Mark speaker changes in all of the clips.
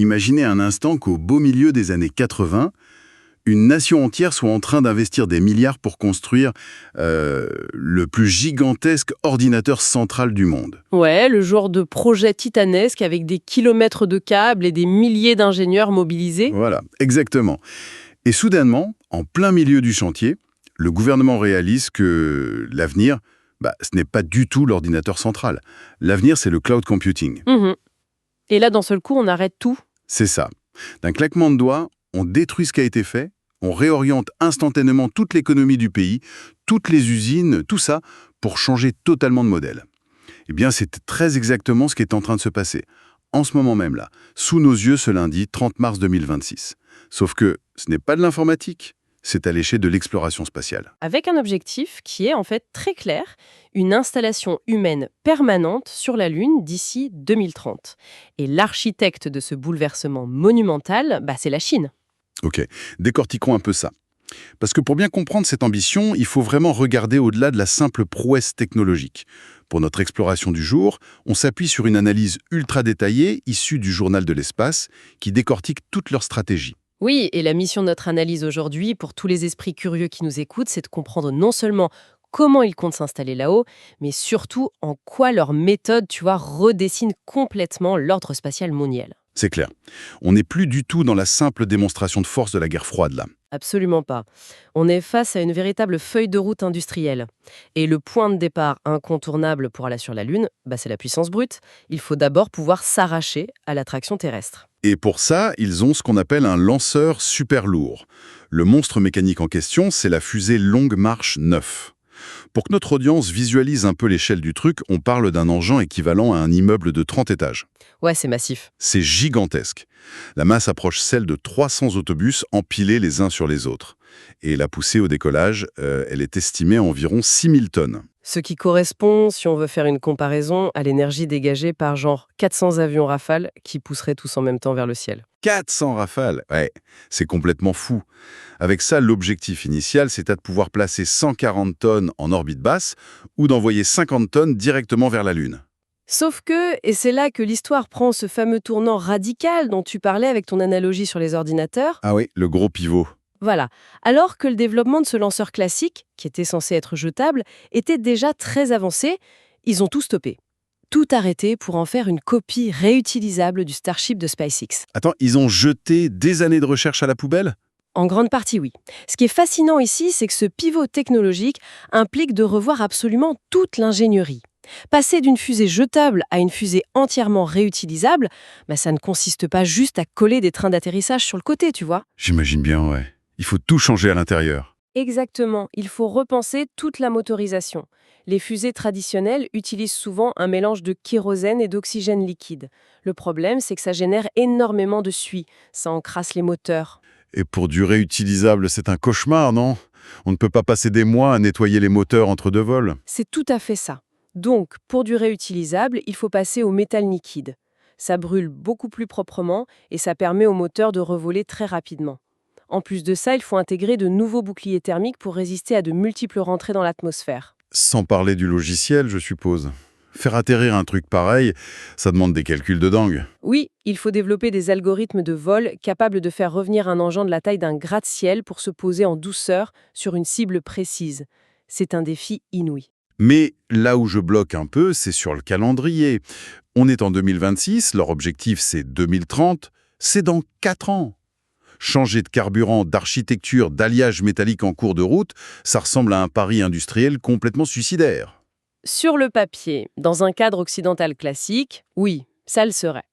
Speaker 1: Imaginez un instant qu'au beau milieu des années 80, une nation entière soit en train d'investir des milliards pour construire le plus gigantesque ordinateur central du monde.
Speaker 2: Ouais, le genre de projet titanesque avec des kilomètres de câbles et des milliers d'ingénieurs mobilisés.
Speaker 1: Voilà, exactement. Et soudainement, en plein milieu du chantier, le gouvernement réalise que l'avenir, ce n'est pas du tout l'ordinateur central. L'avenir, c'est le cloud computing.
Speaker 2: Mhm. Et là, d'un seul coup, on arrête tout.
Speaker 1: C'est ça. D'un claquement de doigts, on détruit ce qui a été fait, on réoriente instantanément toute l'économie du pays, toutes les usines, tout ça, pour changer totalement de modèle. Eh bien, c'est très exactement ce qui est en train de se passer, en ce moment même là, sous nos yeux ce lundi 30 mars 2026. Sauf que ce n'est pas de l'informatique, c'est à l'échelle de l'exploration spatiale.
Speaker 2: Avec un objectif qui est en fait très clair, une installation humaine permanente sur la Lune d'ici 2030. Et l'architecte de ce bouleversement monumental, c'est la Chine.
Speaker 1: Ok, décortiquons un peu ça. Parce que pour bien comprendre cette ambition, il faut vraiment regarder au-delà de la simple prouesse technologique. Pour notre exploration du jour, on s'appuie sur une analyse ultra détaillée issue du Journal de l'espace qui décortique toute leur stratégie.
Speaker 2: Oui, et la mission de notre analyse aujourd'hui, pour tous les esprits curieux qui nous écoutent, c'est de comprendre non seulement comment ils comptent s'installer là-haut, mais surtout en quoi leur méthode, redessine complètement l'ordre spatial mondial.
Speaker 1: C'est clair. On n'est plus du tout dans la simple démonstration de force de la guerre froide là.
Speaker 2: Absolument pas. On est face à une véritable feuille de route industrielle. Et le point de départ incontournable pour aller sur la Lune, c'est la puissance brute. Il faut d'abord pouvoir s'arracher à l'attraction terrestre.
Speaker 1: Et pour ça, ils ont ce qu'on appelle un lanceur super lourd. Le monstre mécanique en question, c'est la fusée Longue Marche 9. Pour que notre audience visualise un peu l'échelle du truc, on parle d'un engin équivalent à un immeuble de 30 étages.
Speaker 2: Ouais, c'est massif.
Speaker 1: C'est gigantesque. La masse approche celle de 300 autobus empilés les uns sur les autres. Et la poussée au décollage, elle est estimée à environ 6000 tonnes.
Speaker 2: Ce qui correspond, si on veut faire une comparaison, à l'énergie dégagée par genre 400 avions Rafale qui pousseraient tous en même temps vers le ciel.
Speaker 1: 400 rafales, ouais, c'est complètement fou. Avec ça, l'objectif initial, c'était de pouvoir placer 140 tonnes en orbite basse ou d'envoyer 50 tonnes directement vers la Lune.
Speaker 2: Sauf que, et c'est là que l'histoire prend ce fameux tournant radical dont tu parlais avec ton analogie sur les ordinateurs,
Speaker 1: Ah oui, le gros pivot.
Speaker 2: voilà. Alors que le développement de ce lanceur classique, qui était censé être jetable, était déjà très avancé, ils ont tout stoppé. Tout arrêté pour en faire une copie réutilisable du Starship de SpaceX.
Speaker 1: Attends, ils ont jeté des années de recherche à la poubelle?
Speaker 2: En grande partie, oui. Ce qui est fascinant ici, c'est que ce pivot technologique implique de revoir absolument toute l'ingénierie. Passer d'une fusée jetable à une fusée entièrement réutilisable, ça ne consiste pas juste à coller des trains d'atterrissage sur le côté, tu vois.
Speaker 1: J'imagine bien, ouais. Il faut tout changer à l'intérieur.
Speaker 2: Exactement, il faut repenser toute la motorisation. Les fusées traditionnelles utilisent souvent un mélange de kérosène et d'oxygène liquide. Le problème, c'est que ça génère énormément de suie, ça encrasse les moteurs.
Speaker 1: Et pour du réutilisable, c'est un cauchemar, non? On ne peut pas passer des mois à nettoyer les moteurs entre deux vols.
Speaker 2: C'est tout à fait ça. Donc, pour du réutilisable, il faut passer au métal liquide. Ça brûle beaucoup plus proprement et ça permet au moteur de revoler très rapidement. En plus de ça, il faut intégrer de nouveaux boucliers thermiques pour résister à de multiples rentrées dans l'atmosphère.
Speaker 1: Sans parler du logiciel, je suppose. Faire atterrir un truc pareil, ça demande des calculs de dingue.
Speaker 2: Oui, il faut développer des algorithmes de vol capables de faire revenir un engin de la taille d'un gratte-ciel pour se poser en douceur sur une cible précise. C'est un défi inouï.
Speaker 1: Mais là où je bloque un peu, c'est sur le calendrier. On est en 2026, leur objectif c'est 2030, c'est dans 4 ans. Changer de carburant, d'architecture, d'alliage métallique en cours de route, ça ressemble à un pari industriel complètement suicidaire.
Speaker 2: Sur le papier, dans un cadre occidental classique, oui, ça le serait.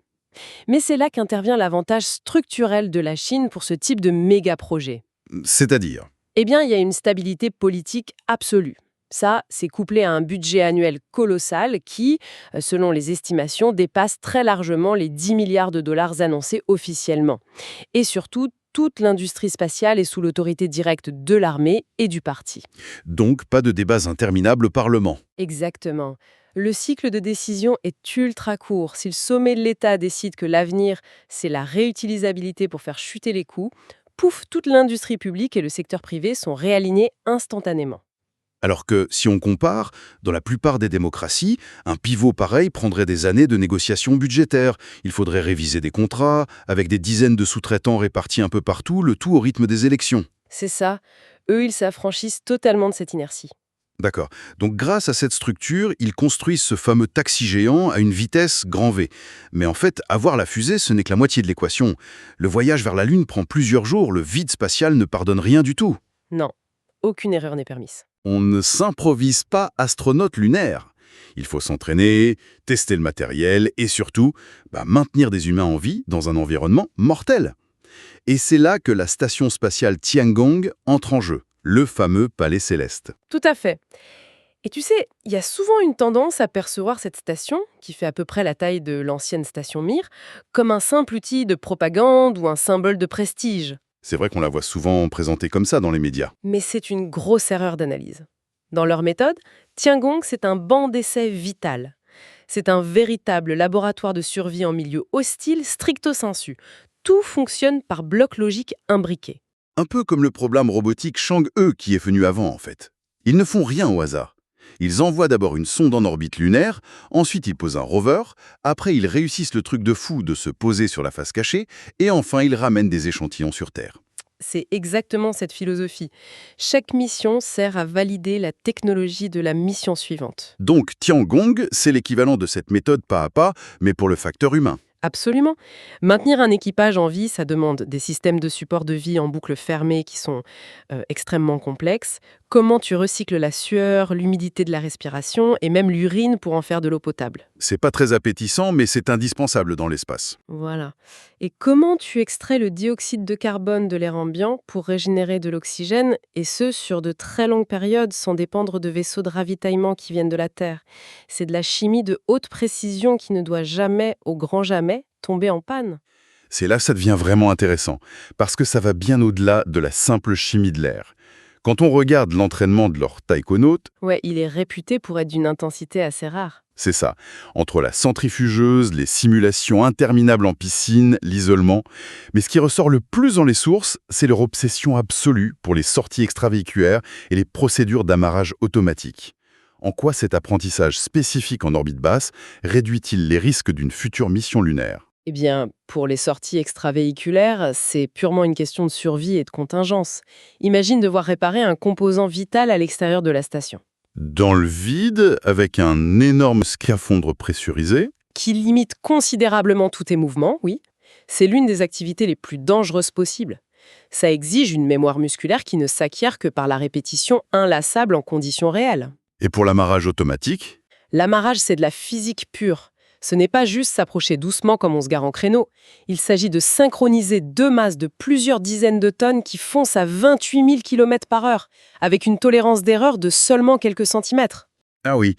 Speaker 2: Mais c'est là qu'intervient l'avantage structurel de la Chine pour ce type de méga-projet.
Speaker 1: C'est-à-dire?
Speaker 2: Eh bien, il y a une stabilité politique absolue. Ça, c'est couplé à un budget annuel colossal qui, selon les estimations, dépasse très largement les 10 milliards de dollars annoncés officiellement. Et surtout, toute l'industrie spatiale est sous l'autorité directe de l'armée et du parti.
Speaker 1: Donc pas de débats interminables au Parlement.
Speaker 2: Exactement. Le cycle de décision est ultra court. Si le sommet de l'État décide que l'avenir, c'est la réutilisabilité pour faire chuter les coûts, pouf, toute l'industrie publique et le secteur privé sont réalignés instantanément.
Speaker 1: Alors que, si on compare, dans la plupart des démocraties, un pivot pareil prendrait des années de négociations budgétaires. Il faudrait réviser des contrats, avec des dizaines de sous-traitants répartis un peu partout, le tout au rythme des élections.
Speaker 2: C'est ça. Eux, ils s'affranchissent totalement de cette inertie.
Speaker 1: D'accord. Donc grâce à cette structure, ils construisent ce fameux taxi géant à une vitesse grand V. Mais en fait, avoir la fusée, ce n'est que la moitié de l'équation. Le voyage vers la Lune prend plusieurs jours, le vide spatial ne pardonne rien du tout.
Speaker 2: Non, aucune erreur n'est permise.
Speaker 1: On ne s'improvise pas astronaute lunaire. Il faut s'entraîner, tester le matériel et surtout maintenir des humains en vie dans un environnement mortel. Et c'est là que la station spatiale Tiangong entre en jeu, le fameux palais céleste.
Speaker 2: Tout à fait. Et tu sais, il y a souvent une tendance à percevoir cette station, qui fait à peu près la taille de l'ancienne station Mir, comme un simple outil de propagande ou un symbole de prestige.
Speaker 1: C'est vrai qu'on la voit souvent présentée comme ça dans les médias.
Speaker 2: Mais c'est une grosse erreur d'analyse. Dans leur méthode, Tiangong, c'est un banc d'essai vital. C'est un véritable laboratoire de survie en milieu hostile stricto sensu. Tout fonctionne par bloc logique imbriqué.
Speaker 1: Un peu comme le programme robotique Chang'e qui est venu avant en fait. Ils ne font rien au hasard. Ils envoient d'abord une sonde en orbite lunaire, ensuite ils posent un rover, après ils réussissent le truc de fou de se poser sur la face cachée, et enfin ils ramènent des échantillons sur Terre.
Speaker 2: C'est exactement cette philosophie. Chaque mission sert à valider la technologie de la mission suivante.
Speaker 1: Donc Tiangong, c'est l'équivalent de cette méthode pas à pas, mais pour le facteur humain.
Speaker 2: Absolument. Maintenir un équipage en vie, ça demande des systèmes de support de vie en boucle fermée qui sont extrêmement complexes. Comment tu recycles la sueur, l'humidité de la respiration et même l'urine pour en faire de l'eau potable.
Speaker 1: C'est pas très appétissant, mais c'est indispensable dans l'espace.
Speaker 2: Voilà. Et comment tu extrais le dioxyde de carbone de l'air ambiant pour régénérer de l'oxygène, et ce, sur de très longues périodes, sans dépendre de vaisseaux de ravitaillement qui viennent de la Terre. C'est de la chimie de haute précision qui ne doit jamais, au grand jamais, tomber en panne.
Speaker 1: C'est là que ça devient vraiment intéressant, parce que ça va bien au-delà de la simple chimie de l'air. Quand on regarde l'entraînement de leurs taïkonautes,
Speaker 2: Ouais, il est réputé pour être d'une intensité assez rare.
Speaker 1: c'est ça. Entre la centrifugeuse, les simulations interminables en piscine, l'isolement. Mais ce qui ressort le plus dans les sources, c'est leur obsession absolue pour les sorties extravéhiculaires et les procédures d'amarrage automatique. En quoi cet apprentissage spécifique en orbite basse réduit-il les risques d'une future mission lunaire?
Speaker 2: Eh bien, pour les sorties extravéhiculaires, c'est purement une question de survie et de contingence. Imagine devoir réparer un composant vital à l'extérieur de la station,
Speaker 1: Dans le vide, avec un énorme scaphandre pressurisé,
Speaker 2: qui limite considérablement tous tes mouvements, oui. C'est l'une des activités les plus dangereuses possibles. Ça exige une mémoire musculaire qui ne s'acquiert que par la répétition inlassable en conditions réelles.
Speaker 1: et pour l'amarrage automatique,
Speaker 2: L'amarrage, c'est de la physique pure. Ce n'est pas juste s'approcher doucement comme on se gare en créneau. Il s'agit de synchroniser deux masses de plusieurs dizaines de tonnes qui foncent à 28 000 km/h, avec une tolérance d'erreur de seulement quelques centimètres.
Speaker 1: ah oui,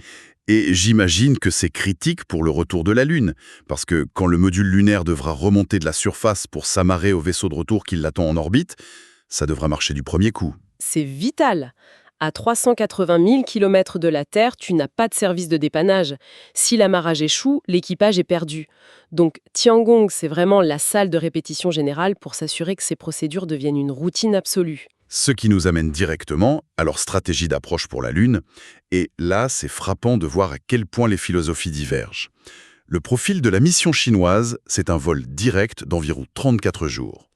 Speaker 1: et j'imagine que c'est critique pour le retour de la Lune, parce que quand le module lunaire devra remonter de la surface pour s'amarrer au vaisseau de retour qui l'attend en orbite, ça devra marcher du premier coup.
Speaker 2: C'est vital. À 380 000 km de la Terre, tu n'as pas de service de dépannage. Si l'amarrage échoue, l'équipage est perdu. Donc Tiangong, c'est vraiment la salle de répétition générale pour s'assurer que ces procédures deviennent une routine absolue.
Speaker 1: Ce qui nous amène directement à leur stratégie d'approche pour la Lune, et là, c'est frappant de voir à quel point les philosophies divergent. Le profil de la mission chinoise, c'est un vol direct d'environ 34 jours.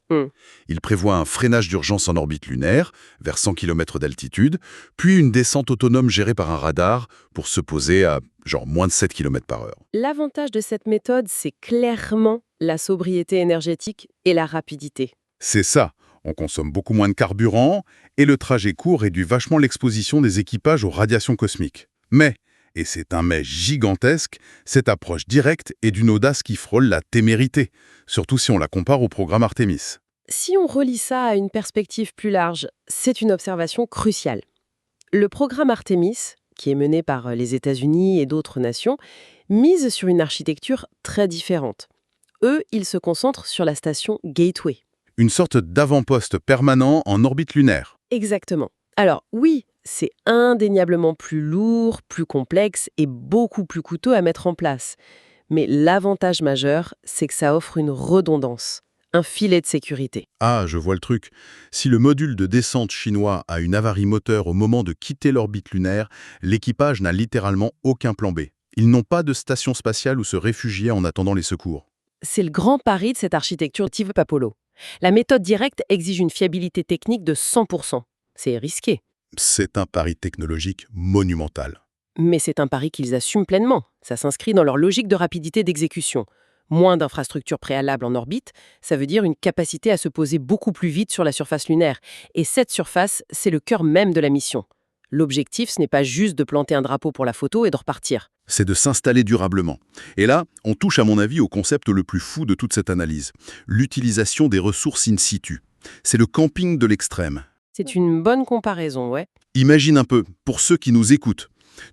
Speaker 1: Il prévoit un freinage d'urgence en orbite lunaire, vers 100 km d'altitude, puis une descente autonome gérée par un radar pour se poser à moins de 7 km/h.
Speaker 2: L'avantage de cette méthode, c'est clairement la sobriété énergétique et la rapidité.
Speaker 1: C'est ça, on consomme beaucoup moins de carburant, et le trajet court réduit vachement l'exposition des équipages aux radiations cosmiques. Mais, et c'est un mais gigantesque, cette approche directe est d'une audace qui frôle la témérité, surtout si on la compare au programme Artemis.
Speaker 2: Si on relie ça à une perspective plus large, c'est une observation cruciale. Le programme Artemis, qui est mené par les États-Unis et d'autres nations, mise sur une architecture très différente. Eux, ils se concentrent sur la station Gateway.
Speaker 1: Une sorte d'avant-poste permanent en orbite lunaire.
Speaker 2: Exactement. Alors oui, c'est indéniablement plus lourd, plus complexe et beaucoup plus coûteux à mettre en place. Mais l'avantage majeur, c'est que ça offre une redondance. un filet de sécurité.
Speaker 1: Ah, je vois le truc. Si le module de descente chinois a une avarie moteur au moment de quitter l'orbite lunaire, l'équipage n'a littéralement aucun plan B. Ils n'ont pas de station spatiale où se réfugier en attendant les secours.
Speaker 2: C'est le grand pari de cette architecture type Apollo. La méthode directe exige une fiabilité technique de 100%. C'est risqué,
Speaker 1: C'est un pari technologique monumental.
Speaker 2: mais c'est un pari qu'ils assument pleinement. Ça s'inscrit dans leur logique de rapidité d'exécution. Moins d'infrastructures préalables en orbite, ça veut dire une capacité à se poser beaucoup plus vite sur la surface lunaire. Et cette surface, c'est le cœur même de la mission. L'objectif, ce n'est pas juste de planter un drapeau pour la photo et de repartir.
Speaker 1: C'est de s'installer durablement. Et là, on touche à mon avis au concept le plus fou de toute cette analyse, l'utilisation des ressources in situ. C'est le camping de l'extrême.
Speaker 2: C'est une bonne comparaison, ouais.
Speaker 1: Imagine un peu, pour ceux qui nous écoutent,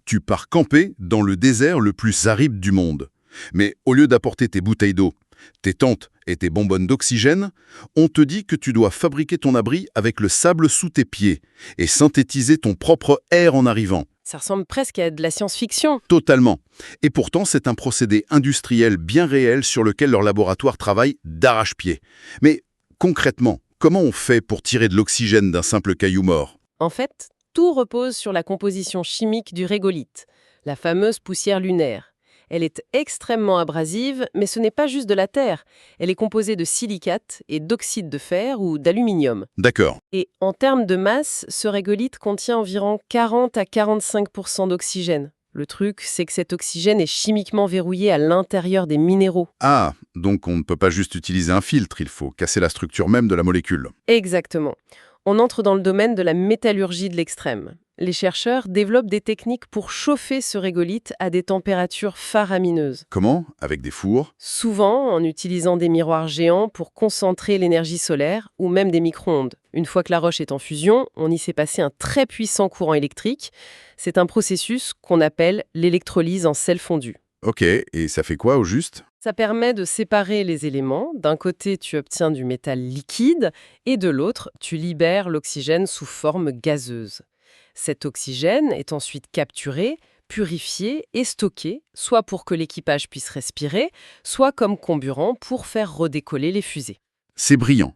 Speaker 1: tu pars camper dans le désert le plus aride du monde. Mais au lieu d'apporter tes bouteilles d'eau, tes tentes et tes bonbonnes d'oxygène, on te dit que tu dois fabriquer ton abri avec le sable sous tes pieds et synthétiser ton propre air en arrivant.
Speaker 2: Ça ressemble presque à de la science-fiction.
Speaker 1: Totalement. Et pourtant, c'est un procédé industriel bien réel sur lequel leur laboratoire travaille d'arrache-pied. Mais concrètement, comment on fait pour tirer de l'oxygène d'un simple caillou mort?
Speaker 2: En fait, tout repose sur la composition chimique du régolithe, la fameuse poussière lunaire. Elle est extrêmement abrasive, mais ce n'est pas juste de la terre. Elle est composée de silicate et d'oxyde de fer ou d'aluminium.
Speaker 1: D'accord.
Speaker 2: Et en termes de masse, ce régolithe contient environ 40 à 45% d'oxygène. Le truc, c'est que cet oxygène est chimiquement verrouillé à l'intérieur des minéraux.
Speaker 1: Ah, donc on ne peut pas juste utiliser un filtre, il faut casser la structure même de la molécule.
Speaker 2: Exactement. On entre dans le domaine de la métallurgie de l'extrême. Les chercheurs développent des techniques pour chauffer ce régolithe à des températures faramineuses.
Speaker 1: Comment? Avec des fours?
Speaker 2: Souvent en utilisant des miroirs géants pour concentrer l'énergie solaire ou même des micro-ondes. Une fois que la roche est en fusion, on y sait passer un très puissant courant électrique. C'est un processus qu'on appelle l'électrolyse en sel fondu.
Speaker 1: Ok, et ça fait quoi au juste?
Speaker 2: Ça permet de séparer les éléments. D'un côté, tu obtiens du métal liquide et de l'autre, tu libères l'oxygène sous forme gazeuse. Cet oxygène est ensuite capturé, purifié et stocké, soit pour que l'équipage puisse respirer, soit comme comburant pour faire redécoller les fusées.
Speaker 1: C'est brillant.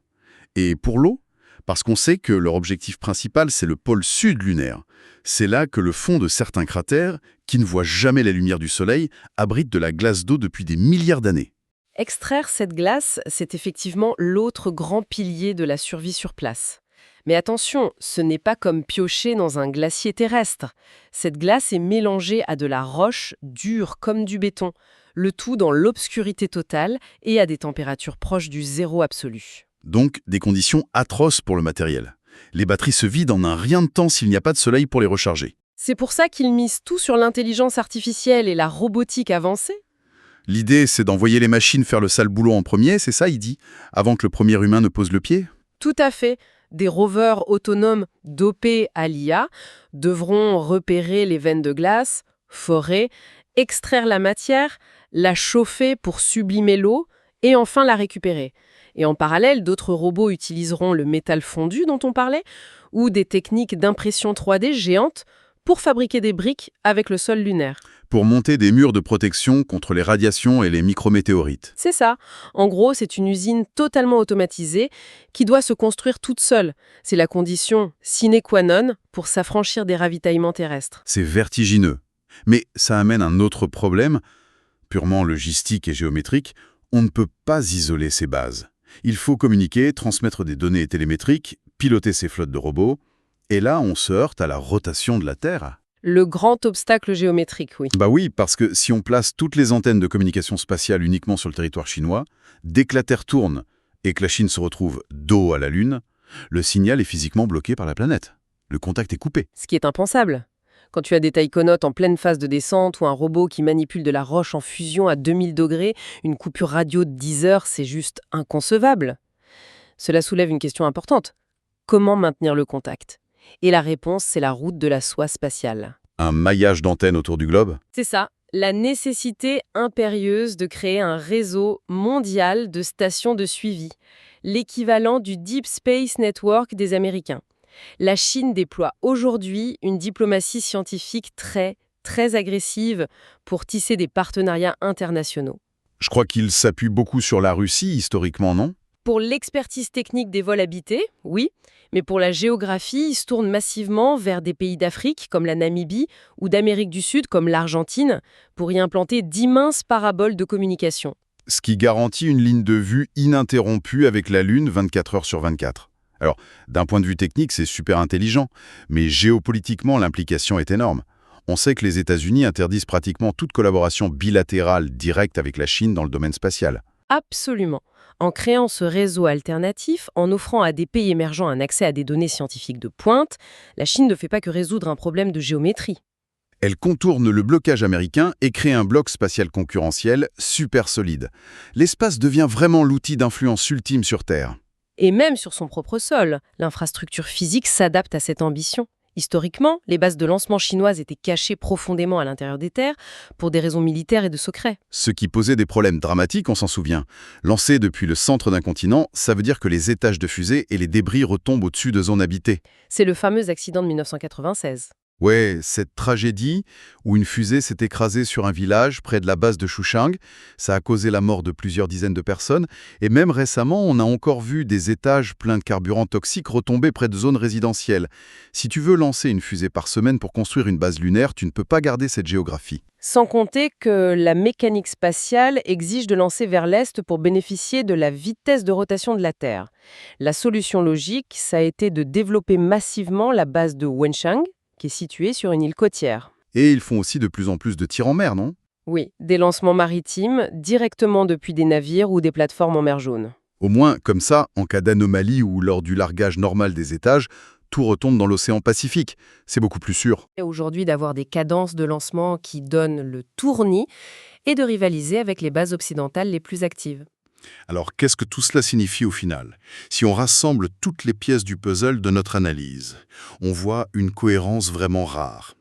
Speaker 1: Et pour l'eau? Parce qu'on sait que leur objectif principal, c'est le pôle sud lunaire. C'est là que le fond de certains cratères, qui ne voient jamais la lumière du soleil, abrite de la glace d'eau depuis des milliards d'années.
Speaker 2: Extraire cette glace, c'est effectivement l'autre grand pilier de la survie sur place. Mais attention, ce n'est pas comme piocher dans un glacier terrestre. Cette glace est mélangée à de la roche dure comme du béton, le tout dans l'obscurité totale et à des températures proches du zéro absolu.
Speaker 1: Donc, des conditions atroces pour le matériel. Les batteries se vident en un rien de temps s'il n'y a pas de soleil pour les recharger.
Speaker 2: C'est pour ça qu'ils misent tout sur l'intelligence artificielle et la robotique avancée.
Speaker 1: L'idée, c'est d'envoyer les machines faire le sale boulot en premier, c'est ça, il dit, avant que le premier humain ne pose le pied?
Speaker 2: Tout à fait. Des rovers autonomes dopés à l'IA devront repérer les veines de glace, forer, extraire la matière, la chauffer pour sublimer l'eau et enfin la récupérer. Et en parallèle, d'autres robots utiliseront le métal fondu dont on parlait ou des techniques d'impression 3D géantes pour fabriquer des briques avec le sol lunaire.
Speaker 1: Pour monter des murs de protection contre les radiations et les micrométéorites.
Speaker 2: C'est ça. En gros, c'est une usine totalement automatisée qui doit se construire toute seule. C'est la condition sine qua non pour s'affranchir des ravitaillements terrestres.
Speaker 1: C'est vertigineux. Mais ça amène un autre problème, purement logistique et géométrique. On ne peut pas isoler ces bases. Il faut communiquer, transmettre des données télémétriques, piloter ces flottes de robots. Et là, on se heurte à la rotation de la Terre.
Speaker 2: Le grand obstacle géométrique, oui.
Speaker 1: Bah oui, parce que si on place toutes les antennes de communication spatiale uniquement sur le territoire chinois, dès que la Terre tourne et que la Chine se retrouve dos à la Lune, le signal est physiquement bloqué par la planète. Le contact est coupé.
Speaker 2: Ce qui est impensable. Quand tu as des taïkonautes en pleine phase de descente ou un robot qui manipule de la roche en fusion à 2000 degrés, une coupure radio de 10 heures, c'est juste inconcevable. Cela soulève une question importante. Comment maintenir le contact ? Et la réponse, c'est la route de la soie spatiale.
Speaker 1: Un maillage d'antennes autour du globe?
Speaker 2: C'est ça, la nécessité impérieuse de créer un réseau mondial de stations de suivi, l'équivalent du Deep Space Network des Américains. La Chine déploie aujourd'hui une diplomatie scientifique très agressive pour tisser des partenariats internationaux.
Speaker 1: Je crois qu'il s'appuie beaucoup sur la Russie, historiquement, non?
Speaker 2: Pour l'expertise technique des vols habités, oui, mais pour la géographie, ils se tournent massivement vers des pays d'Afrique, comme la Namibie, ou d'Amérique du Sud, comme l'Argentine, pour y implanter d'immenses paraboles de communication.
Speaker 1: Ce qui garantit une ligne de vue ininterrompue avec la Lune 24 heures sur 24. Alors, d'un point de vue technique, c'est super intelligent, mais géopolitiquement, l'implication est énorme. On sait que les États-Unis interdisent pratiquement toute collaboration bilatérale directe avec la Chine dans le domaine spatial.
Speaker 2: Absolument. En créant ce réseau alternatif, en offrant à des pays émergents un accès à des données scientifiques de pointe, la Chine ne fait pas que résoudre un problème de géométrie.
Speaker 1: Elle contourne le blocage américain et crée un bloc spatial concurrentiel super solide. L'espace devient vraiment l'outil d'influence ultime sur Terre.
Speaker 2: Et même sur son propre sol, l'infrastructure physique s'adapte à cette ambition. Historiquement, les bases de lancement chinoises étaient cachées profondément à l'intérieur des terres pour des raisons militaires et de secret.
Speaker 1: Ce qui posait des problèmes dramatiques, on s'en souvient. Lancé depuis le centre d'un continent, ça veut dire que les étages de fusée et les débris retombent au-dessus de zones habitées.
Speaker 2: C'est le fameux accident de 1996.
Speaker 1: Ouais, cette tragédie où une fusée s'est écrasée sur un village près de la base de Xuchang, ça a causé la mort de plusieurs dizaines de personnes, et même récemment, on a encore vu des étages pleins de carburants toxiques retomber près de zones résidentielles. Si tu veux lancer une fusée par semaine pour construire une base lunaire, tu ne peux pas garder cette géographie.
Speaker 2: Sans compter que la mécanique spatiale exige de lancer vers l'est pour bénéficier de la vitesse de rotation de la Terre. La solution logique, ça a été de développer massivement la base de Wenchang, qui est située sur une île côtière.
Speaker 1: Et ils font aussi de plus en plus de tirs en mer, non?
Speaker 2: Oui, des lancements maritimes directement depuis des navires ou des plateformes en mer Jaune.
Speaker 1: Au moins, comme ça, en cas d'anomalie ou lors du largage normal des étages, tout retombe dans l'océan Pacifique. C'est beaucoup plus sûr.
Speaker 2: Et aujourd'hui, d'avoir des cadences de lancement qui donnent le tournis et de rivaliser avec les bases occidentales les plus actives.
Speaker 1: Alors, qu'est-ce que tout cela signifie au final? Si on rassemble toutes les pièces du puzzle de notre analyse, on voit une cohérence vraiment rare.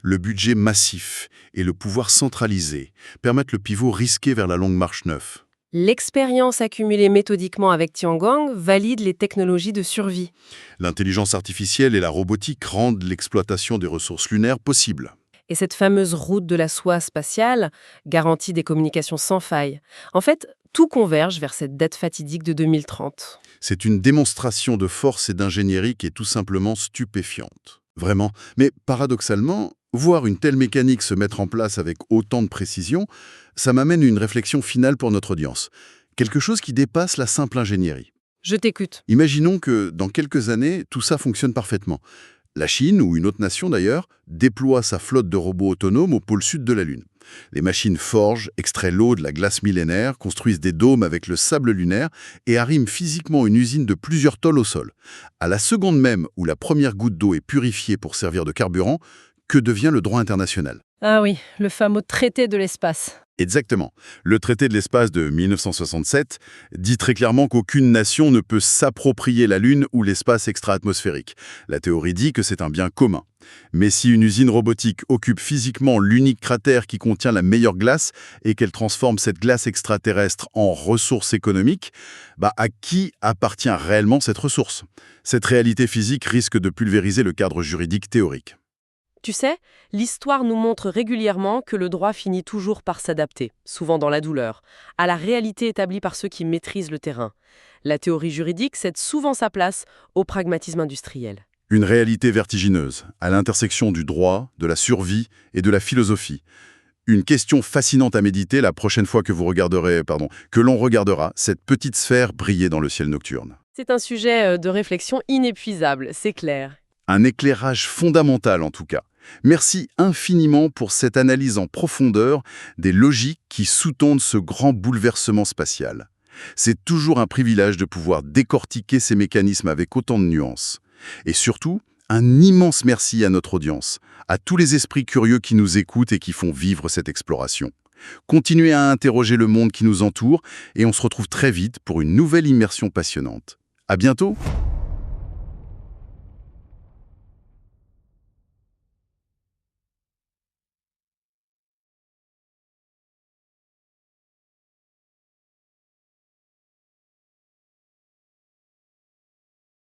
Speaker 1: Le budget massif et le pouvoir centralisé permettent le pivot risqué vers la longue marche neuve.
Speaker 2: L'expérience accumulée méthodiquement avec Tiangong valide les technologies de survie.
Speaker 1: L'intelligence artificielle et la robotique rendent l'exploitation des ressources lunaires possible.
Speaker 2: Et cette fameuse route de la soie spatiale garantit des communications sans faille. En fait, tout converge vers cette date fatidique de 2030.
Speaker 1: C'est une démonstration de force et d'ingénierie qui est tout simplement stupéfiante. Vraiment. Mais paradoxalement, voir une telle mécanique se mettre en place avec autant de précision, ça m'amène une réflexion finale pour notre audience. Quelque chose qui dépasse la simple ingénierie.
Speaker 2: Je t'écoute.
Speaker 1: Imaginons que, dans quelques années, tout ça fonctionne parfaitement. La Chine, ou une autre nation d'ailleurs, déploie sa flotte de robots autonomes au pôle sud de la Lune. Les machines forgent, extraient l'eau de la glace millénaire, construisent des dômes avec le sable lunaire et arriment physiquement une usine de plusieurs tonnes au sol. À la seconde même où la première goutte d'eau est purifiée pour servir de carburant, que devient le droit international?
Speaker 2: Ah oui, le fameux traité de l'espace.
Speaker 1: Exactement. Le traité de l'espace de 1967 dit très clairement qu'aucune nation ne peut s'approprier la Lune ou l'espace extra-atmosphérique. La théorie dit que c'est un bien commun. Mais si une usine robotique occupe physiquement l'unique cratère qui contient la meilleure glace et qu'elle transforme cette glace extraterrestre en ressource économique, à qui appartient réellement cette ressource? Cette réalité physique risque de pulvériser le cadre juridique théorique.
Speaker 2: Tu sais, l'histoire nous montre régulièrement que le droit finit toujours par s'adapter, souvent dans la douleur, à la réalité établie par ceux qui maîtrisent le terrain. La théorie juridique cède souvent sa place au pragmatisme industriel.
Speaker 1: Une réalité vertigineuse, à l'intersection du droit, de la survie et de la philosophie. Une question fascinante à méditer la prochaine fois que l'on regardera cette petite sphère briller dans le ciel nocturne.
Speaker 2: C'est un sujet de réflexion inépuisable, c'est clair.
Speaker 1: Un éclairage fondamental en tout cas. Merci infiniment pour cette analyse en profondeur des logiques qui sous-tendent ce grand bouleversement spatial. C'est toujours un privilège de pouvoir décortiquer ces mécanismes avec autant de nuances. Et surtout, un immense merci à notre audience, à tous les esprits curieux qui nous écoutent et qui font vivre cette exploration. Continuez à interroger le monde qui nous entoure et on se retrouve très vite pour une nouvelle immersion passionnante. À bientôt!